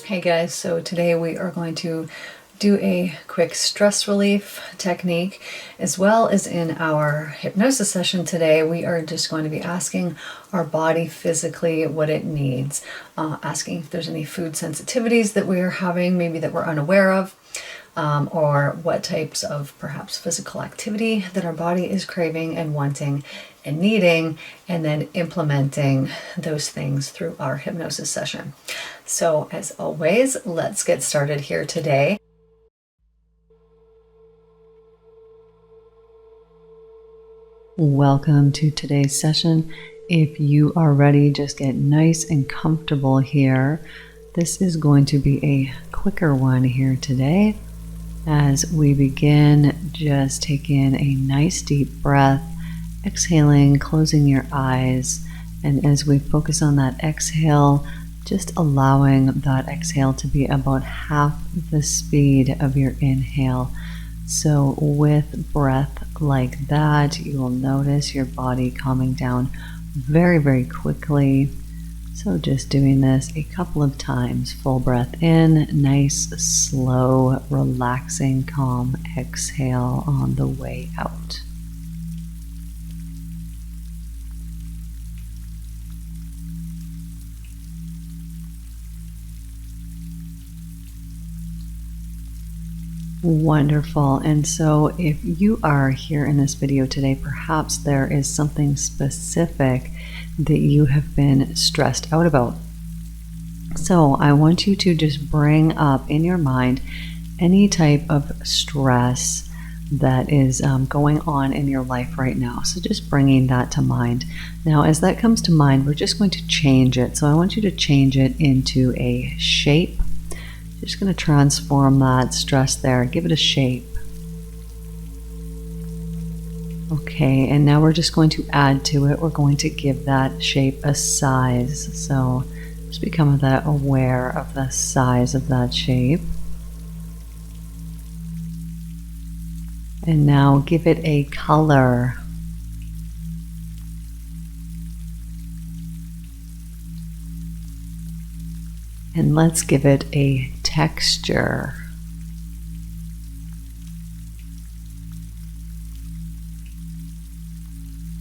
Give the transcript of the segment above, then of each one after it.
Hey guys, so today we are going to do a quick stress relief technique, as well as in our hypnosis session today we are just going to be asking our body physically what it needs, asking if there's any food sensitivities that we are having, maybe that we're unaware of, or what types of perhaps physical activity that our body is craving and wanting and needing, and then implementing those things through our hypnosis session. So as always, let's get started here today. Welcome to today's session. If you are ready, just get nice and comfortable here. This is going to be a quicker one here today. As we begin, just take in a nice deep breath, exhaling, closing your eyes, and as we focus on that exhale, just allowing that exhale to be about half the speed of your inhale. So with breath like that, you will notice your body calming down very, very quickly. So just doing this a couple of times. Full breath in, nice, slow, relaxing, calm exhale on the way out. Wonderful. And so if you are here in this video today, perhaps there is something specific that you have been stressed out about. So I want you to just bring up in your mind any type of stress that is going on in your life right now. So just bringing that to mind. Now, as that comes to mind, we're just going to change it. So I want you to change it into a shape. Just going to transform that stress there, give it a shape. Okay, and now we're just going to add to it. We're going to give that shape a size. So just become aware of the size of that shape. And now give it a color. And let's give it a texture.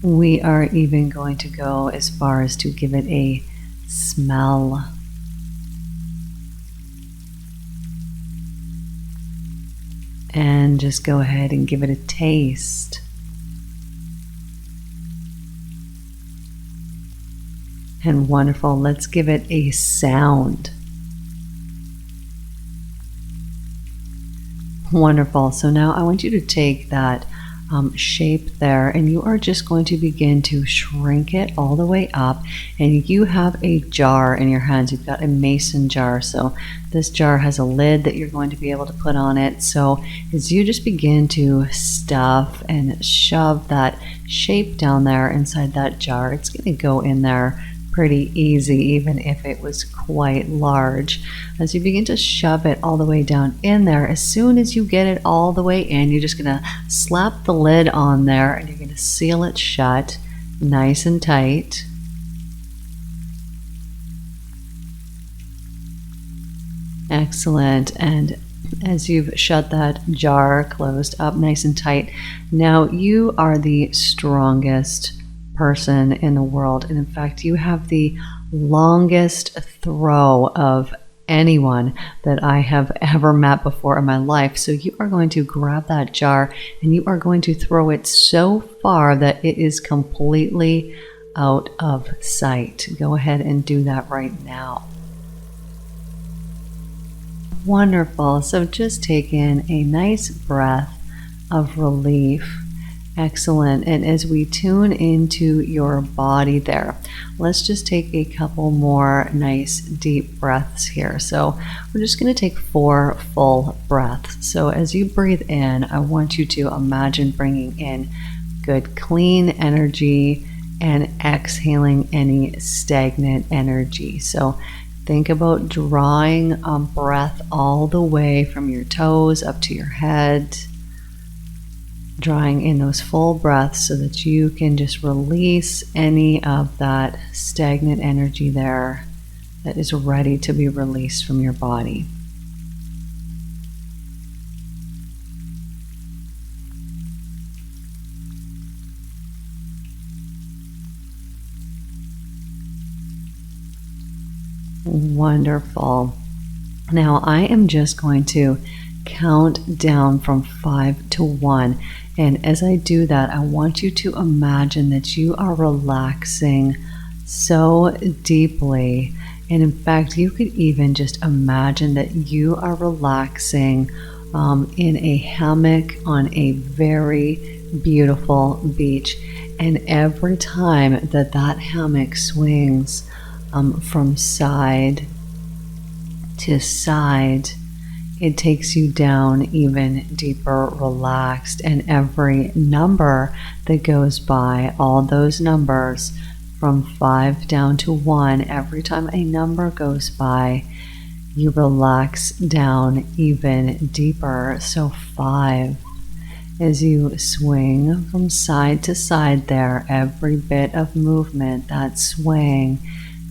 We are even going to go as far as to give it a smell. And just go ahead and give it a taste. And wonderful, let's give it a sound. Wonderful. So now I want you to take that shape there, and you are just going to begin to shrink it all the way up. And you have a jar in your hands. You've got a mason jar. So this jar has a lid that you're going to be able to put on it. So as you just begin to stuff and shove that shape down there inside that jar, it's going to go in there pretty easy, even if it was quite large. As you begin to shove it all the way down in there, as soon as you get it all the way in, you're just going to slap the lid on there and you're going to seal it shut nice and tight. Excellent. And as you've shut that jar closed up nice and tight, now you are the strongest person in the world, and in fact you have the longest throw of anyone that I have ever met before in my life. So you are going to grab that jar and you are going to throw it so far that it is completely out of sight. Go ahead and do that right now. Wonderful. So just take in a nice breath of relief. Excellent. And as we tune into your body there, let's just take a couple more nice deep breaths here. So we're just going to take 4 full breaths. So as you breathe in, I want you to imagine bringing in good clean energy and exhaling any stagnant energy. So think about drawing breath all the way from your toes up to your head, drawing in those full breaths so that you can just release any of that stagnant energy there that is ready to be released from your body. Wonderful. Now I am just going to count down from 5 to 1. And as I do that, I want you to imagine that you are relaxing so deeply. And in fact, you could even just imagine that you are relaxing in a hammock on a very beautiful beach. And every time that that hammock swings from side to side, it takes you down even deeper, relaxed, and every number that goes by, all those numbers from 5 down to 1, every time a number goes by, you relax down even deeper. So 5, as you swing from side to side there, every bit of movement, that swing,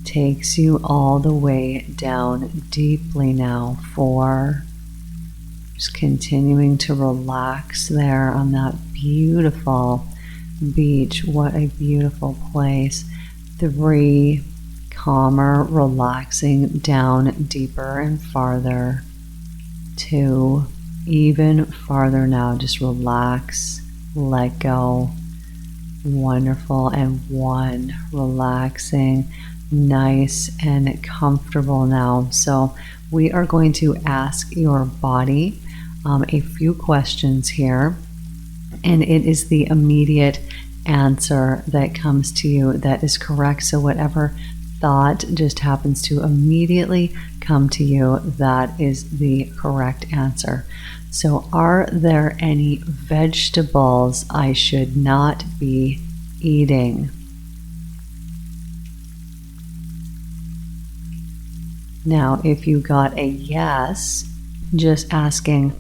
takes you all the way down deeply now. 4, just continuing to relax there on that beautiful beach. What a beautiful place. 3, calmer, relaxing down deeper and farther. 2, even farther now. Just relax, let go. Wonderful. And 1, relaxing, nice and comfortable now. So we are going to ask your body a few questions here, and it is the immediate answer that comes to you that is correct. So whatever thought just happens to immediately come to you, that is the correct answer. So are there any vegetables I should not be eating? Now, if you got a yes, just asking,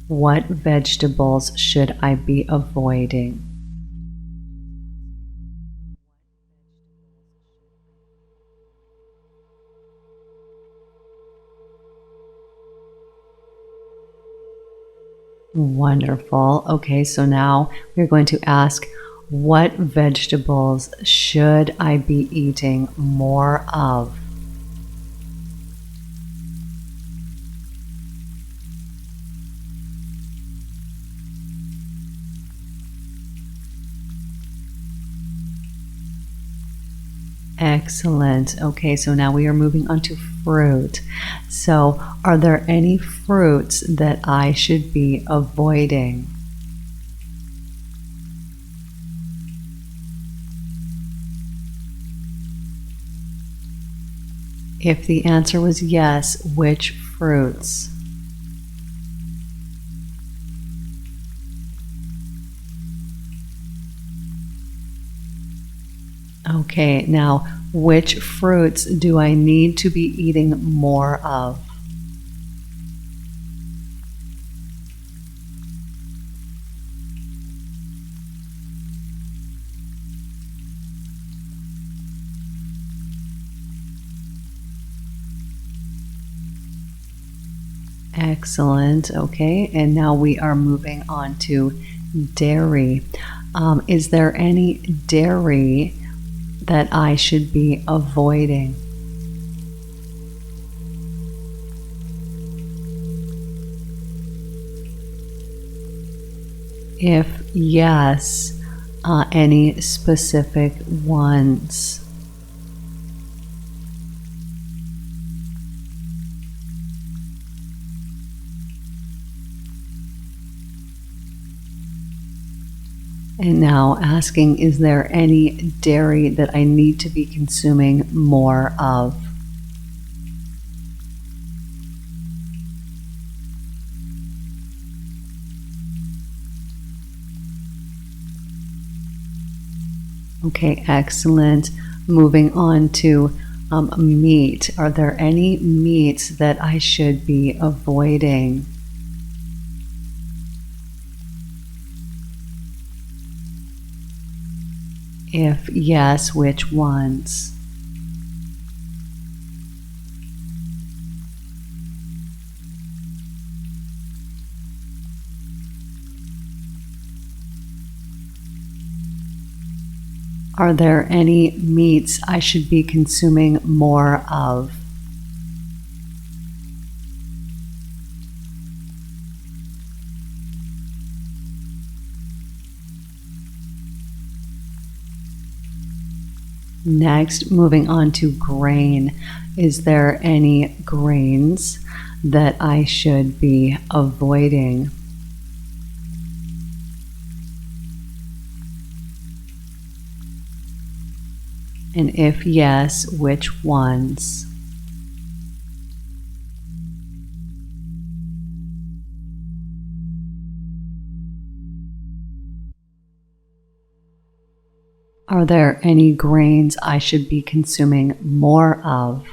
what vegetables should I be avoiding? Wonderful. Okay, so now we're going to ask, what vegetables should I be eating more of? Excellent. Okay, so now we are moving on to fruit. So, are there any fruits that I should be avoiding? If the answer was yes, which fruits? Okay, now which fruits do I need to be eating more of? Excellent. Okay, and now we are moving on to dairy. Is there any dairy that I should be avoiding? If yes, any specific ones? And now asking, is there any dairy that I need to be consuming more of? Okay, excellent. Moving on to meat. Are there any meats that I should be avoiding? If yes, which ones? Are there any meats I should be consuming more of? Next, moving on to grain. Is there any grains that I should be avoiding? And if yes, which ones? Are there any grains I should be consuming more of?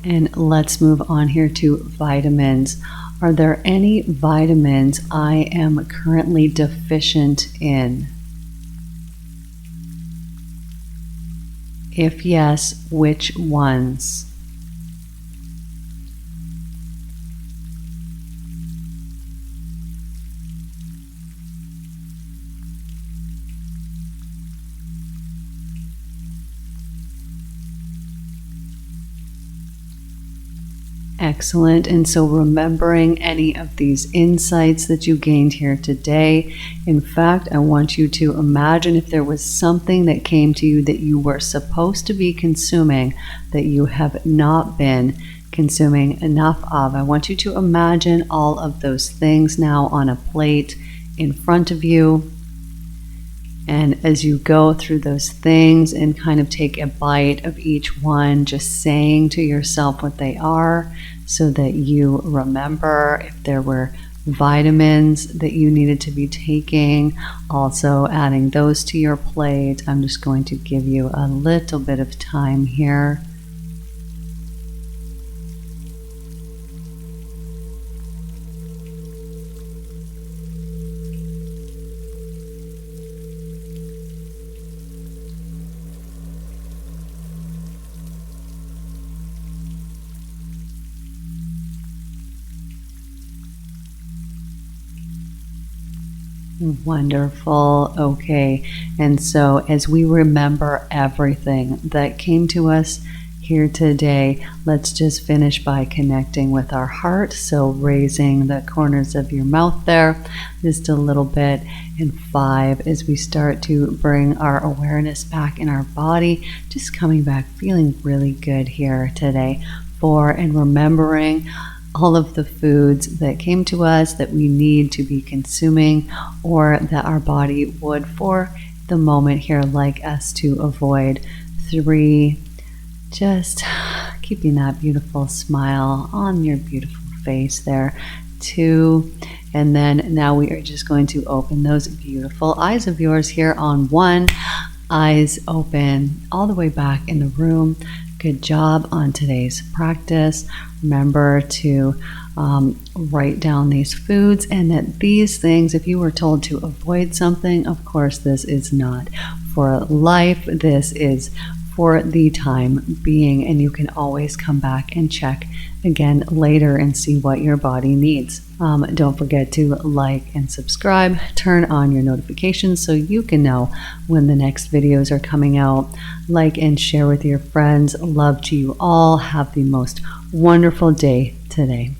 And let's move on here to vitamins. Are there any vitamins I am currently deficient in? If yes, which ones? Excellent. And so remembering any of these insights that you gained here today, in fact, I want you to imagine if there was something that came to you that you were supposed to be consuming that you have not been consuming enough of. I want you to imagine all of those things now on a plate in front of you. And as you go through those things and kind of take a bite of each one, just saying to yourself what they are so that you remember if there were vitamins that you needed to be taking, also adding those to your plate. I'm just going to give you a little bit of time here. Wonderful. Okay. And so as we remember everything that came to us here today, let's just finish by connecting with our heart. So raising the corners of your mouth there just a little bit. And 5, as we start to bring our awareness back in our body, just coming back, feeling really good here today. 4, and remembering all of the foods that came to us that we need to be consuming or that our body would for the moment here like us to avoid. 3, just keeping that beautiful smile on your beautiful face there. 2, and then now we are just going to open those beautiful eyes of yours here on 1. Eyes open all the way back in the room. Good job on today's practice. Remember to write down these foods, and that these things, if you were told to avoid something, of course this is not for life. This is for the time being, and you can always come back and check again later and see what your body needs. Don't forget to like and subscribe, turn on your notifications so you can know when the next videos are coming out. Like and share with your friends. Love to you all. Have the most wonderful day today.